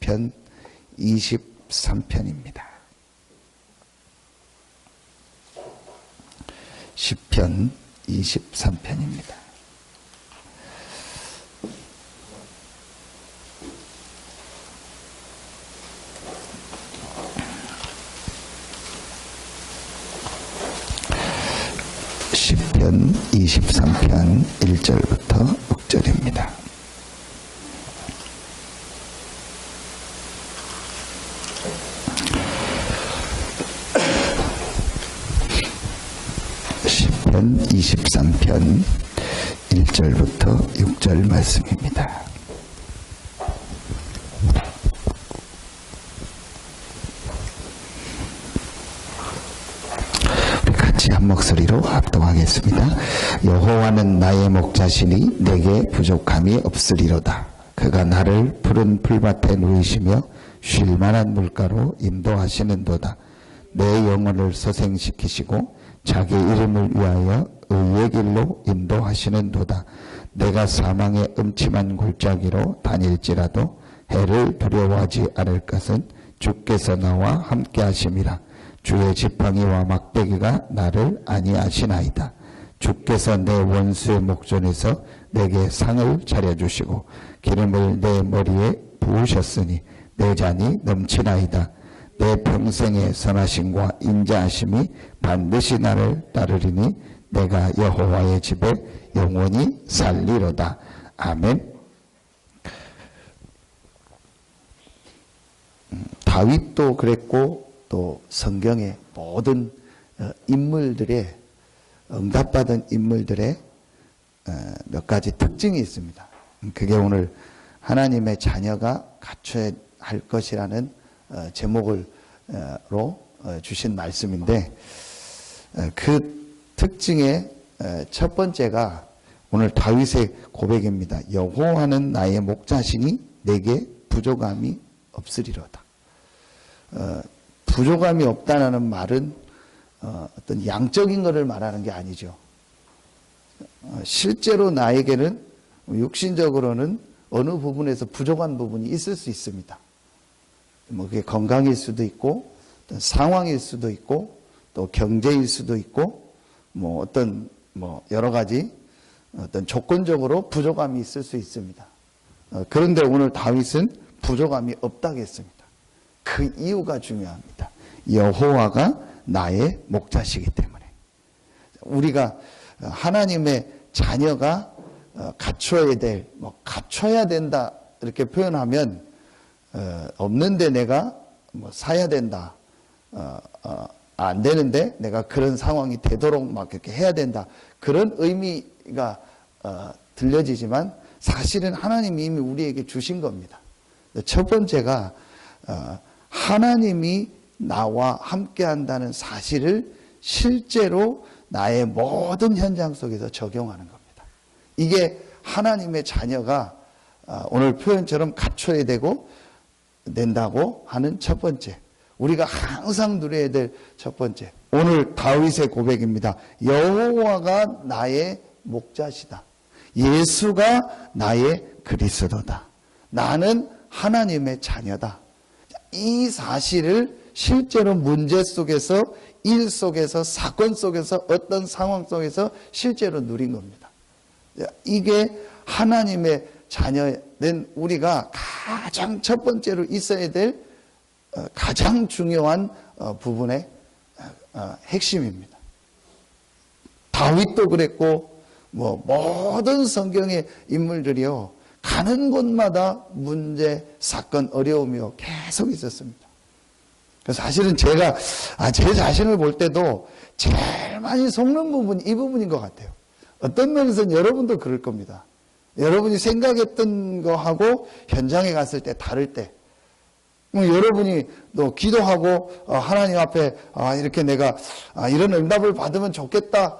시편 23편입니다. 시편 23편입니다. 시편 23편 1절부터 6절입니다. 시편 23편 1절부터 6절 말씀입니다. 같이 한 목소리로 합독하겠습니다. 여호와는 나의 목자시니 내게 부족함이 없으리로다. 그가 나를 푸른 풀밭에 누이시며 쉴 만한 물가로 인도하시는도다. 내 영혼을 소생시키시고 자기 이름을 위하여 의의 길로 인도하시는도다. 내가 사망의 음침한 골짜기로 다닐지라도 해를 두려워하지 않을 것은 주께서 나와 함께 하심이라. 주의 지팡이와 막대기가 나를 안위하시나이다. 주께서 내 원수의 목전에서 내게 상을 차려주시고 기름을 내 머리에 부으셨으니 내 잔이 넘치나이다. 내 평생의 선하심과 인자하심이 반드시 나를 따르리니 내가 여호와의 집에 영원히 살리로다. 아멘. 다윗도 그랬고 또 성경의 모든 인물들의 응답받은 인물들의 몇 가지 특징이 있습니다. 그게 오늘 하나님의 자녀가 갖춰야 할 것이라는 제목으로 주신 말씀인데, 그 특징의 첫 번째가 오늘 다윗의 고백입니다. 여호와는 나의 목자시니 내게 부족함이 없으리로다. 부족함이 없다는 말은 어떤 양적인 것을 말하는 게 아니죠. 실제로 나에게는 육신적으로는 어느 부분에서 부족한 부분이 있을 수 있습니다. 뭐 그게 건강일 수도 있고, 어떤 상황일 수도 있고, 또 경제일 수도 있고, 뭐 어떤 여러 가지 어떤 조건적으로 부족함이 있을 수 있습니다. 그런데 오늘 다윗은 부족함이 없다고 했습니다. 그 이유가 중요합니다. 여호와가 나의 목자시기 때문에. 우리가 하나님의 자녀가 갖춰야 된다 이렇게 표현하면 없는데 내가 사야 된다, 안 되는데 내가 그런 상황이 되도록 막 이렇게 해야 된다, 그런 의미가 들려지지만 사실은 하나님이 이미 우리에게 주신 겁니다. 첫 번째가 하나님이 나와 함께 한다는 사실을 실제로 나의 모든 현장 속에서 적용하는 겁니다. 이게 하나님의 자녀가 오늘 표현처럼 갖춰야 된다고 하는 첫 번째, 우리가 항상 누려야 될 첫 번째, 오늘 다윗의 고백입니다. 여호와가 나의 목자시다. 예수가 나의 그리스도다. 나는 하나님의 자녀다. 이 사실을 실제로 문제 속에서, 일 속에서, 사건 속에서, 어떤 상황 속에서 실제로 누린 겁니다. 이게 하나님의 자녀된 우리가 가장 첫 번째로 있어야 될 가장 중요한 부분의 핵심입니다. 다윗도 그랬고 모든 성경의 인물들이요, 가는 곳마다 문제, 사건, 어려움이 계속 있었습니다. 그래서 사실은 제가 제 자신을 볼 때도 제일 많이 속는 부분이 이 부분인 것 같아요. 어떤 면에서는 여러분도 그럴 겁니다. 여러분이 생각했던 거하고 현장에 갔을 때 다를 때, 여러분이 또 기도하고 하나님 앞에 이렇게 내가 이런 응답을 받으면 좋겠다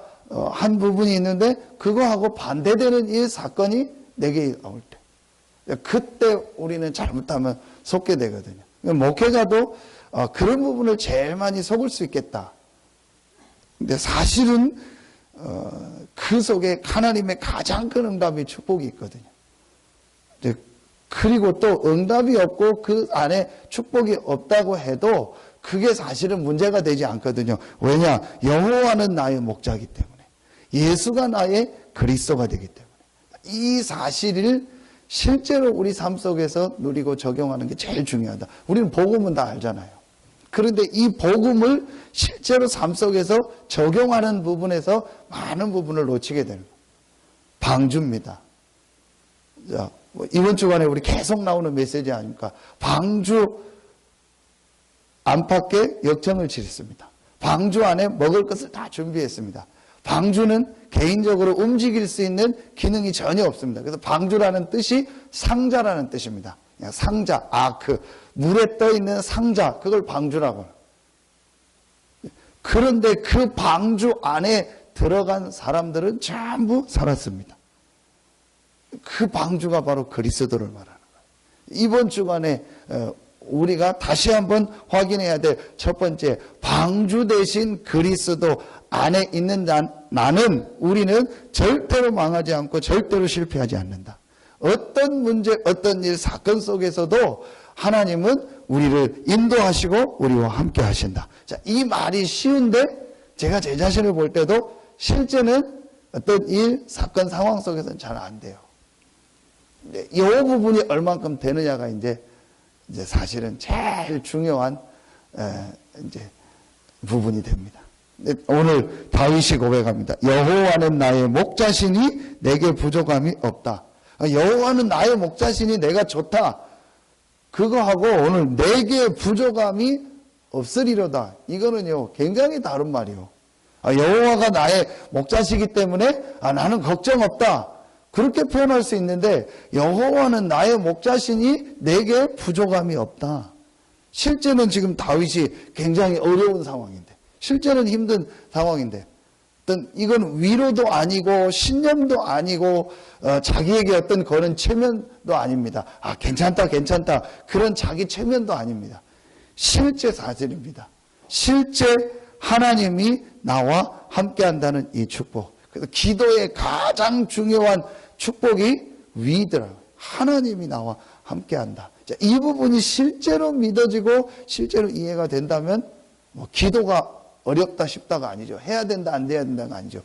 한 부분이 있는데, 그거하고 반대되는 이 사건이 내게 나올 때, 그때 우리는 잘못하면 속게 되거든요. 목회자도 그런 부분을 제일 많이 속을 수 있겠다. 근데 사실은 그 속에 하나님의 가장 큰 응답의 축복이 있거든요. 그리고 또 응답이 없고 그 안에 축복이 없다고 해도 그게 사실은 문제가 되지 않거든요. 왜냐? 여호와는 나의 목자이기 때문에, 예수가 나의 그리스도가 되기 때문에, 이 사실을 실제로 우리 삶 속에서 누리고 적용하는 게 제일 중요하다. 우리는 복음은 다 알잖아요. 그런데 이 복음을 실제로 삶 속에서 적용하는 부분에서 많은 부분을 놓치게 되는 거예요. 방주입니다. 자, 이번 주간에 우리 계속 나오는 메시지 아닙니까? 방주 안팎에 역청을 치렀습니다. 방주 안에 먹을 것을 다 준비했습니다. 방주는 개인적으로 움직일 수 있는 기능이 전혀 없습니다. 그래서 방주라는 뜻이 상자라는 뜻입니다. 그냥 상자, 아크, 물에 떠 있는 상자, 그걸 방주라고 해요. 그런데 그 방주 안에 들어간 사람들은 전부 살았습니다. 그 방주가 바로 그리스도를 말하는 거예요. 이번 주간에 우리가 다시 한번 확인해야 될 첫 번째, 방주 대신 그리스도 안에 있는 나는, 우리는 절대로 망하지 않고 절대로 실패하지 않는다. 어떤 문제, 어떤 일, 사건 속에서도 하나님은 우리를 인도하시고 우리와 함께 하신다. 자, 이 말이 쉬운데 제가 제 자신을 볼 때도 실제는 어떤 일, 사건, 상황 속에서는 잘 안 돼요. 이 부분이 얼만큼 되느냐가 이제 사실은 제일 중요한 이제 부분이 됩니다. 오늘 다윗이 고백합니다. 여호와는 나의 목자시니 내게 부족함이 없다. 여호와는 나의 목자시니 내가 좋다. 그거하고 오늘 내게 부족함이 없으리로다. 이거는요 굉장히 다른 말이요. 여호와가 나의 목자시기 때문에 나는 걱정 없다. 그렇게 표현할 수 있는데 여호와는 나의 목자시니 내게 부족함이 없다. 실제는 지금 다윗이 굉장히 어려운 상황인데, 실제는 힘든 상황인데, 어떤 이건 위로도 아니고 신념도 아니고 자기에게 어떤 그런 체면도 아닙니다. 괜찮다 괜찮다 그런 자기 체면도 아닙니다. 실제 사실입니다. 실제 하나님이 나와 함께한다는 이 축복. 그래서 기도의 가장 중요한 축복이 위더라고요. 하나님이 나와 함께한다. 자, 이 부분이 실제로 믿어지고 실제로 이해가 된다면 기도가 어렵다 쉽다가 아니죠. 해야 된다 안 돼야 된다가 아니죠.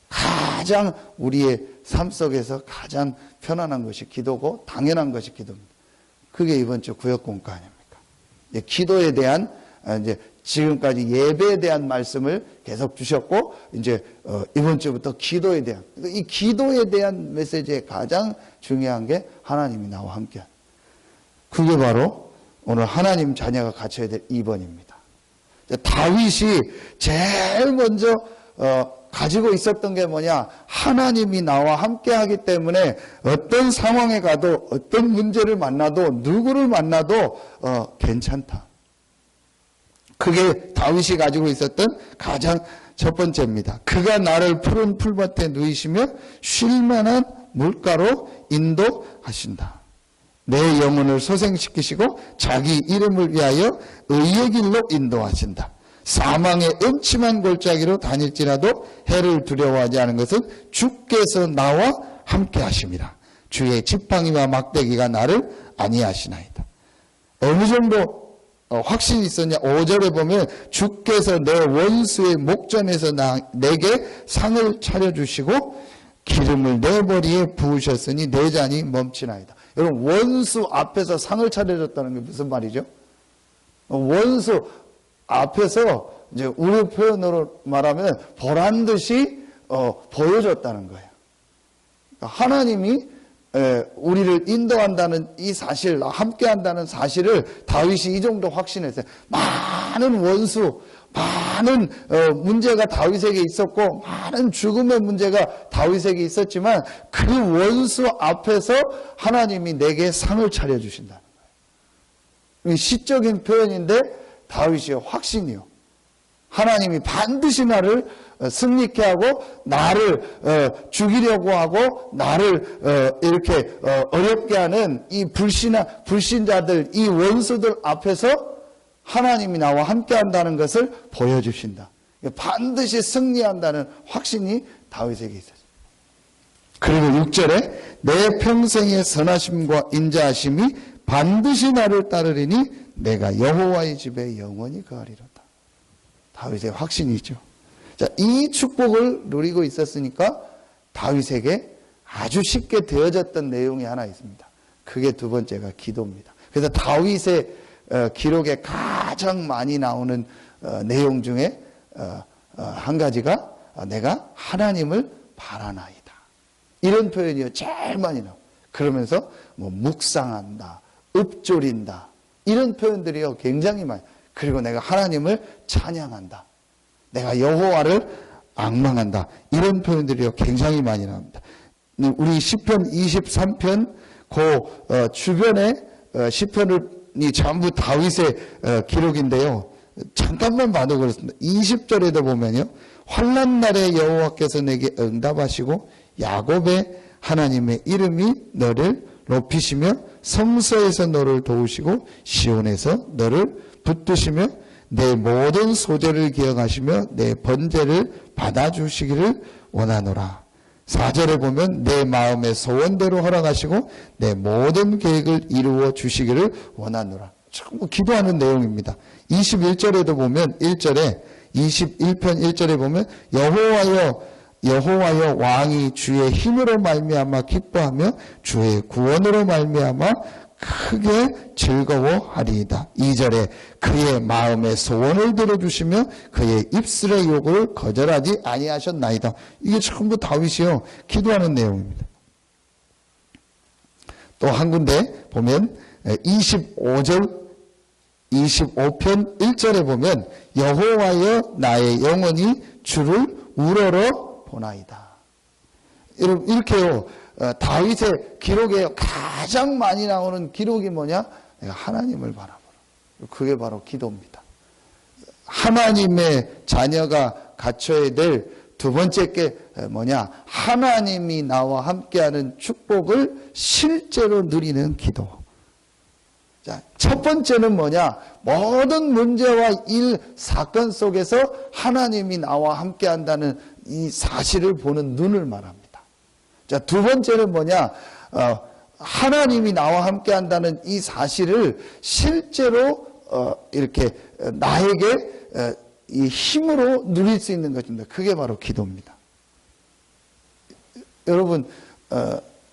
가장 우리의 삶 속에서 가장 편안한 것이 기도고 당연한 것이 기도입니다. 그게 이번 주 구역공과 아닙니까? 기도에 대한 이제 지금까지 예배에 대한 말씀을 계속 주셨고, 이제 이번 주부터 기도에 대한, 이 기도에 대한 메시지의 가장 중요한 게 하나님이 나와 함께한. 그게 바로 오늘 하나님 자녀가 갖춰야 될 2번입니다. 다윗이 제일 먼저 가지고 있었던 게 뭐냐? 하나님이 나와 함께하기 때문에 어떤 상황에 가도, 어떤 문제를 만나도, 누구를 만나도 괜찮다. 그게 다윗이 가지고 있었던 가장 첫 번째입니다. 그가 나를 푸른 풀밭에 누이시며 쉴만한 물가로 인도하신다. 내 영혼을 소생시키시고 자기 이름을 위하여 의의 길로 인도하신다. 사망의 음침한 골짜기로 다닐지라도 해를 두려워하지 않은 것은 주께서 나와 함께 하심이라. 주의 지팡이와 막대기가 나를 안위하시나이다. 어느 정도 확신이 있었냐? 5절에 보면 주께서 내 원수의 목전에서 내게 상을 차려주시고 기름을 내 머리에 부으셨으니 내 잔이 멈추나이다. 여러분, 원수 앞에서 상을 차려줬다는 게 무슨 말이죠? 원수 앞에서 이제 우리 표현으로 말하면 보란 듯이 보여줬다는 거예요. 그러니까 하나님이 우리를 인도한다는 이 사실, 함께한다는 사실을 다윗이 이 정도 확신했어요. 많은 원수, 많은 문제가 다윗에게 있었고, 많은 죽음의 문제가 다윗에게 있었지만 그 원수 앞에서 하나님이 내게 상을 차려주신다는 거예요. 시적인 표현인데 다윗이요, 확신이요. 하나님이 반드시 나를 승리케 하고 나를 죽이려고 하고 나를 이렇게 어렵게 하는 이 불신자들, 이 원수들 앞에서 하나님이 나와 함께한다는 것을 보여주신다. 반드시 승리한다는 확신이 다윗에게 있었어요. 그리고 6절에 내 평생의 선하심과 인자하심이 반드시 나를 따르리니 내가 여호와의 집에 영원히 거하리로다. 다윗의 확신이죠. 자, 이 축복을 누리고 있었으니까 다윗에게 아주 쉽게 되어졌던 내용이 하나 있습니다. 그게 두 번째가 기도입니다. 그래서 다윗의 기록에 가장 많이 나오는 내용 중에 한 가지가 내가 하나님을 바라나이다. 이런 표현이 제일 많이 나와요. 그러면서 뭐 묵상한다, 읊조린다, 이런 표현들이요 굉장히 많아요. 그리고 내가 하나님을 찬양한다, 내가 여호와를 앙망한다, 이런 표현들이요 굉장히 많이 나옵니다. 우리 시편 23편 그 주변에 시편이 전부 다윗의 기록인데요. 잠깐만 봐도 그렇습니다. 20절에도 보면요, 환난 날에 여호와께서 내게 응답하시고 야곱의 하나님의 이름이 너를 높이시며 성서에서 너를 도우시고 시온에서 너를 붙드시며 내 모든 소재를 기억하시며 내 번제를 받아주시기를 원하노라. 4절에 보면 내 마음의 소원대로 허락하시고 내 모든 계획을 이루어 주시기를 원하노라. 전부 기도하는 내용입니다. 21절에도 보면 1절에 21편 1절에 보면 여호와여 왕이 주의 힘으로 말미암아 기뻐하며 주의 구원으로 말미암아 크게 즐거워하리이다. 2절에 그의 마음의 소원을 들어주시며 그의 입술의 욕을 거절하지 아니하셨나이다. 이게 전부 다윗이요 기도하는 내용입니다. 또 한 군데 보면 25편 1절에 보면 여호와여 나의 영혼이 주를 우러러 보나이다. 여러분 이렇게요 다윗의 기록에 가장 많이 나오는 기록이 뭐냐? 내가 하나님을 바라보라. 그게 바로 기도입니다. 하나님의 자녀가 갖춰야 될 두 번째 게 뭐냐? 하나님이 나와 함께하는 축복을 실제로 누리는 기도. 자, 첫 번째는 뭐냐? 모든 문제와 일, 사건 속에서 하나님이 나와 함께한다는 이 사실을 보는 눈을 말합니다. 자, 두 번째는 뭐냐? 하나님이 나와 함께한다는 이 사실을 실제로 이렇게 나에게 이 힘으로 누릴 수 있는 것입니다. 그게 바로 기도입니다.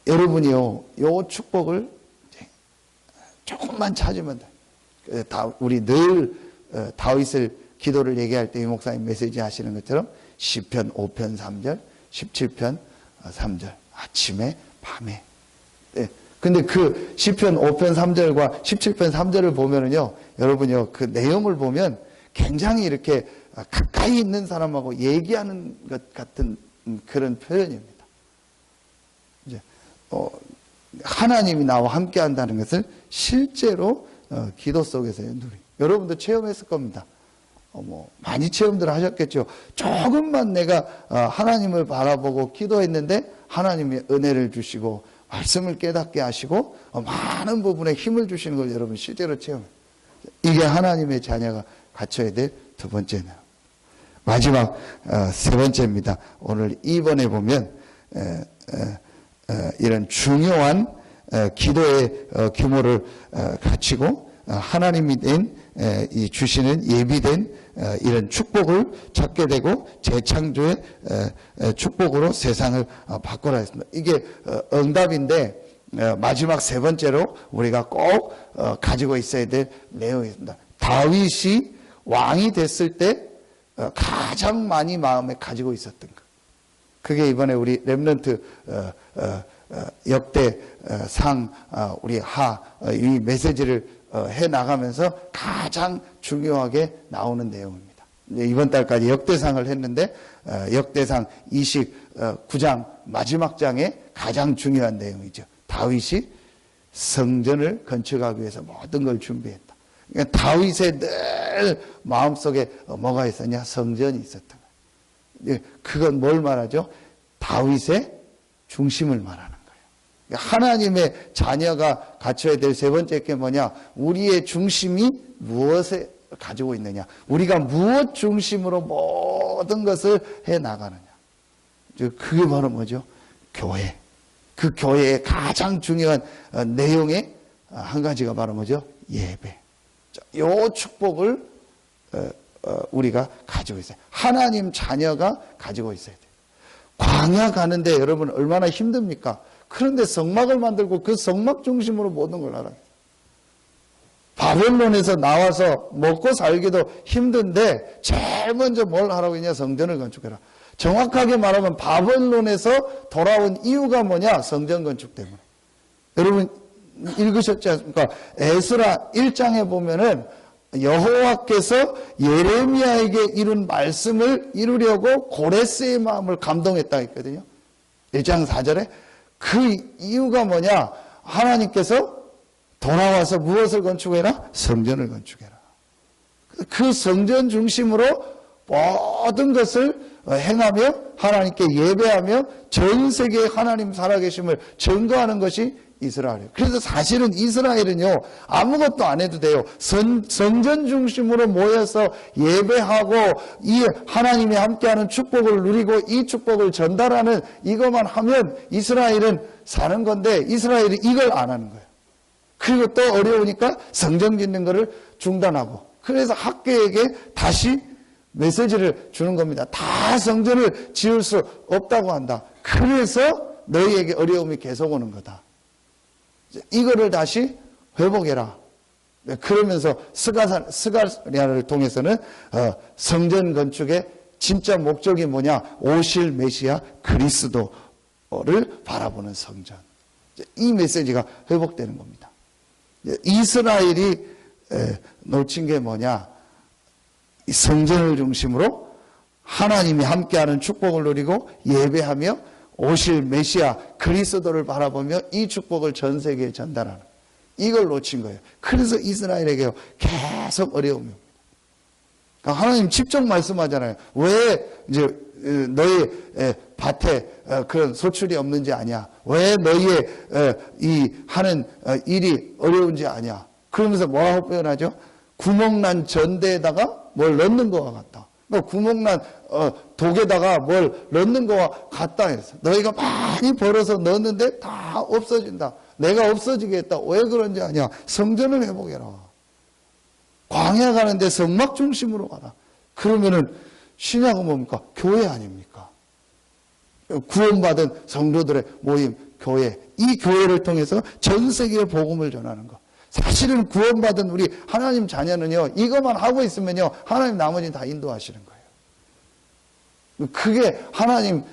여러분이요, 요 축복을 조금만 찾으면 돼. 우리 늘 다윗을 기도를 얘기할 때 이 목사님 메시지 하시는 것처럼 시편 5편 3절, 17편 3절, 아침에 밤에. 네. 근데 그 시편 5편 3절과 17편 3절을 보면은요, 여러분요, 그 내용을 보면 굉장히 이렇게 가까이 있는 사람하고 얘기하는 것 같은 그런 표현입니다. 이제 하나님이 나와 함께 한다는 것을 실제로 기도 속에서 누리. 여러분도 체험했을 겁니다. 많이 체험들 하셨겠죠. 조금만 내가 하나님을 바라보고 기도했는데 하나님이 은혜를 주시고 말씀을 깨닫게 하시고 많은 부분에 힘을 주시는 걸 여러분 실제로 체험해요. 이게 하나님의 자녀가 갖춰야 될 두 번째는. 마지막 세 번째입니다. 오늘 2번에 보면 이런 중요한 기도의 규모를 갖추고 하나님이 주시는 예비된 이런 축복을 찾게 되고 재창조의 축복으로 세상을 바꾸라 했습니다. 이게 응답인데 마지막 세 번째로 우리가 꼭 가지고 있어야 될 내용입니다. 다윗이 왕이 됐을 때 가장 많이 마음에 가지고 있었던 것. 그게 이번에 우리 렘넌트 역대상 우리 이 메시지를 해 나가면서 가장 중요하게 나오는 내용입니다. 이번 달까지 역대상을 했는데 역대상 29장 마지막 장에 가장 중요한 내용이죠. 다윗이 성전을 건축하기 위해서 모든 걸 준비했다. 그러니까 다윗의 늘 마음속에 뭐가 있었냐? 성전이 있었던 거예요. 그건 뭘 말하죠? 다윗의 중심을 말하는 거예요. 하나님의 자녀가 갖춰야 될 세 번째 게 뭐냐? 우리의 중심이 무엇에 가지고 있느냐? 우리가 무엇 중심으로 모든 것을 해 나가느냐? 그게 바로 뭐죠? 교회. 그 교회의 가장 중요한 내용의 한 가지가 바로 뭐죠? 예배. 요 축복을 우리가 가지고 있어요. 하나님 자녀가 가지고 있어야 돼요. 광야 가는데 여러분 얼마나 힘듭니까? 그런데 성막을 만들고 그 성막 중심으로 모든 걸 하라. 바벨론에서 나와서 먹고 살기도 힘든데 제일 먼저 뭘 하라고 했냐? 성전을 건축해라. 정확하게 말하면 바벨론에서 돌아온 이유가 뭐냐? 성전 건축 때문에. 여러분 읽으셨지 않습니까? 에스라 1장에 보면은 여호와께서 예레미야에게 이룬 말씀을 이루려고 고레스의 마음을 감동했다 했거든요. 1장 4절에 그 이유가 뭐냐? 하나님께서 돌아와서 무엇을 건축해라? 성전을 건축해라. 그 성전 중심으로 모든 것을 행하며 하나님께 예배하며 전 세계에 하나님 살아계심을 증거하는 것이 이스라엘이에요. 그래서 사실은 이스라엘은요, 아무것도 안 해도 돼요. 성전 중심으로 모여서 예배하고 이 하나님이 함께하는 축복을 누리고 이 축복을 전달하는 이것만 하면 이스라엘은 사는 건데 이스라엘이 이걸 안 하는 거예요. 그리고 또 어려우니까 성전 짓는 것을 중단하고, 그래서 학교에게 다시 메시지를 주는 겁니다. 다 성전을 지을 수 없다고 한다. 그래서 너희에게 어려움이 계속 오는 거다. 이거를 다시 회복해라. 그러면서 스가랴를 통해서는 성전 건축의 진짜 목적이 뭐냐? 오실 메시아 그리스도를 바라보는 성전. 이 메시지가 회복되는 겁니다. 이스라엘이 놓친 게 뭐냐? 성전을 중심으로 하나님이 함께하는 축복을 누리고 예배하며 오실 메시아 그리스도를 바라보며 이 축복을 전 세계에 전달하는, 이걸 놓친 거예요. 그래서 이스라엘에게 계속 어려움이 옵니다. 그러니까 하나님 직접 말씀하잖아요. 왜 이제 너희 밭에 그런 소출이 없는지 아냐? 왜 너희의 이 하는 일이 어려운지 아냐? 그러면서 뭐라고 표현하죠? 구멍난 전대에다가 뭘 넣는 것과 같다. 구멍난 독에다가 뭘 넣는 것과 같다 해서 너희가 많이 벌어서 넣었는데 다 없어진다. 내가 없어지게 했다. 왜 그런지 아냐? 성전을 회복해라. 광야 가는데 성막 중심으로 가라. 그러면은 신약은 뭡니까? 교회 아닙니까? 구원받은 성도들의 모임, 교회. 이 교회를 통해서 전 세계에 복음을 전하는 것. 사실은 구원받은 우리 하나님 자녀는요, 이것만 하고 있으면요, 하나님 나머지는 다 인도하시는 거예요. 그게 하나님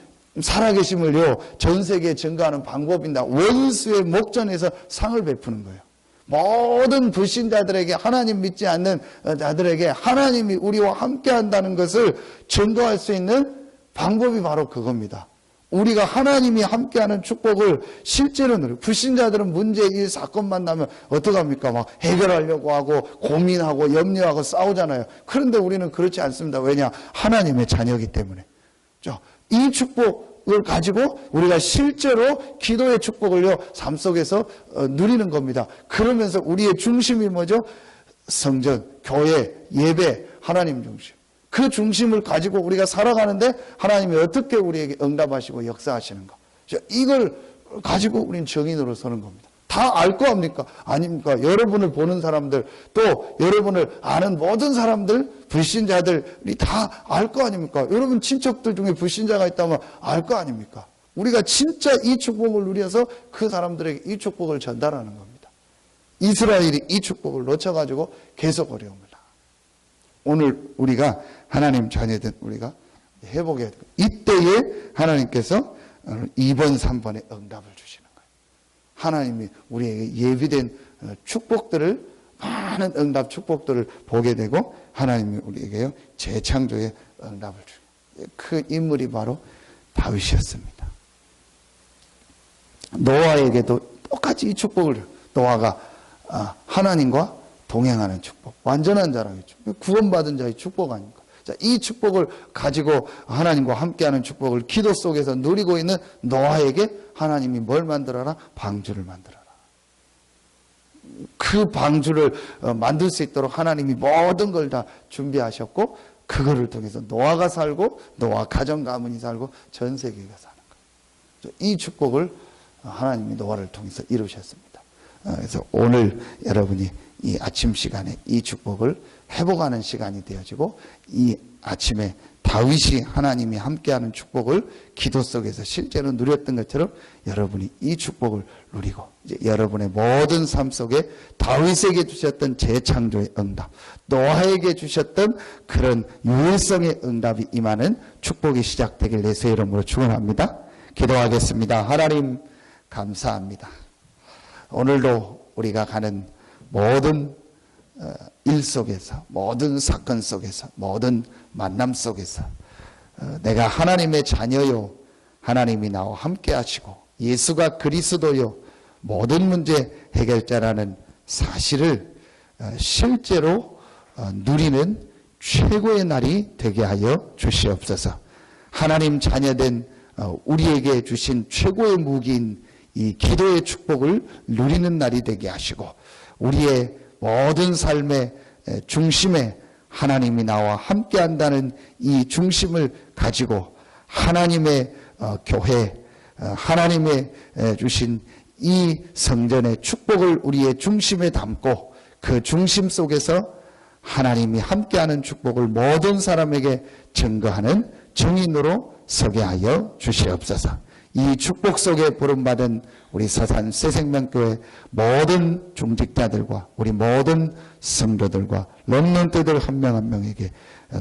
살아계심을요, 전 세계에 증거하는 방법입니다. 원수의 목전에서 상을 베푸는 거예요. 모든 불신자들에게, 하나님 믿지 않는 자들에게 하나님이 우리와 함께 한다는 것을 증거할 수 있는 방법이 바로 그겁니다. 우리가 하나님이 함께하는 축복을 실제로 누리고, 불신자들은 문제, 일, 사건만 나면 어떡합니까? 막 해결하려고 하고 고민하고 염려하고 싸우잖아요. 그런데 우리는 그렇지 않습니다. 왜냐? 하나님의 자녀이기 때문에. 이 축복을 가지고 우리가 실제로 기도의 축복을요, 삶 속에서 누리는 겁니다. 그러면서 우리의 중심이 뭐죠? 성전, 교회, 예배, 하나님 중심. 그 중심을 가지고 우리가 살아가는데 하나님이 어떻게 우리에게 응답하시고 역사하시는가. 이걸 가지고 우리는 정인으로 서는 겁니다. 다 알 거 아닙니까? 아닙니까? 여러분을 보는 사람들, 또 여러분을 아는 모든 사람들, 불신자들이 다 알 거 아닙니까? 여러분 친척들 중에 불신자가 있다면 알 거 아닙니까? 우리가 진짜 이 축복을 누려서 그 사람들에게 이 축복을 전달하는 겁니다. 이스라엘이 이 축복을 놓쳐가지고 계속 어려움을. 오늘 우리가 하나님 자녀된 우리가 회복해야 돼요. 이때에 하나님께서 2번, 3번의 응답을 주시는 거예요. 하나님이 우리에게 예비된 축복들을, 많은 응답 축복들을 보게 되고 하나님이 우리에게 재창조의 응답을 주요. 그 인물이 바로 다윗이었습니다. 노아에게도 똑같이 이 축복을, 노아가 하나님과 동행하는 축복, 완전한 자라겠죠. 구원받은 자의 축복 아닙니까? 자, 이 축복을 가지고 하나님과 함께하는 축복을 기도 속에서 누리고 있는 노아에게 하나님이 뭘 만들어라? 방주를 만들어라. 그 방주를 만들 수 있도록 하나님이 모든 걸 다 준비하셨고, 그거를 통해서 노아가 살고 노아 가정 가문이 살고 전 세계가 사는 이 축복을 하나님이 노아를 통해서 이루셨습니다. 그래서 오늘 여러분이 이 아침 시간에 이 축복을 회복하는 시간이 되어지고, 이 아침에 다윗이 하나님이 함께하는 축복을 기도 속에서 실제로 누렸던 것처럼 여러분이 이 축복을 누리고, 이제 여러분의 모든 삶 속에 다윗에게 주셨던 재창조의 응답, 노아에게 주셨던 그런 유일성의 응답이 임하는 축복이 시작되길 예수의 이름으로 축원합니다. 기도하겠습니다. 하나님 감사합니다. 오늘도 우리가 가는 모든 일 속에서, 모든 사건 속에서, 모든 만남 속에서 내가 하나님의 자녀요, 하나님이 나와 함께 하시고 예수가 그리스도요, 모든 문제 해결자라는 사실을 실제로 누리는 최고의 날이 되게 하여 주시옵소서. 하나님 자녀된 우리에게 주신 최고의 무기인 이 기도의 축복을 누리는 날이 되게 하시고, 우리의 모든 삶의 중심에 하나님이 나와 함께한다는 이 중심을 가지고 하나님의 교회, 하나님의 주신 이 성전의 축복을 우리의 중심에 담고, 그 중심 속에서 하나님이 함께하는 축복을 모든 사람에게 증거하는 증인으로 서게 하여 주시옵소서. 이 축복 속에 부름받은 우리 서산 새생명교회 모든 중직자들과 우리 모든 성도들과 렘넌트들 한 명 한 명에게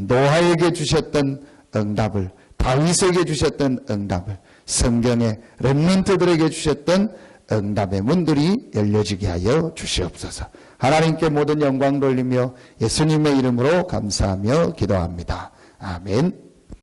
노아에게 주셨던 응답을, 다윗에게 주셨던 응답을, 성경의 렘넌트들에게 주셨던 응답의 문들이 열려지게 하여 주시옵소서. 하나님께 모든 영광 돌리며 예수님의 이름으로 감사하며 기도합니다. 아멘.